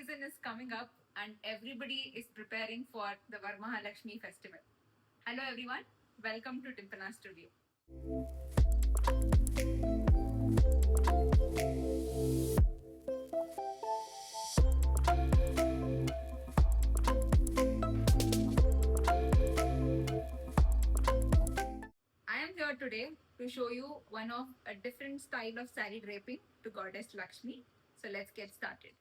season is coming up and everybody is preparing for the Varamahalakshmi festival. Hello everyone, welcome to Timpana Studio. I am here today to show you one of a different style of saree draping to goddess Lakshmi. So let's get started.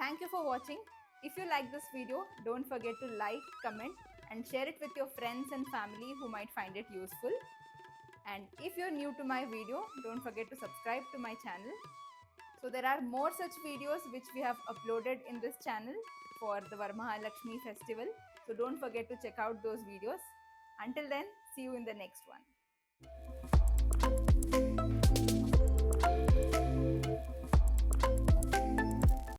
Thank you for watching. If you like this video, don't forget to like, comment and share it with your friends and family who might find it useful. And if you're new to my video, don't forget to subscribe to my channel. So there are more such videos which we have uploaded in this channel for the Varamahalakshmi festival. So don't forget to check out those videos. Until then, see you in the next one.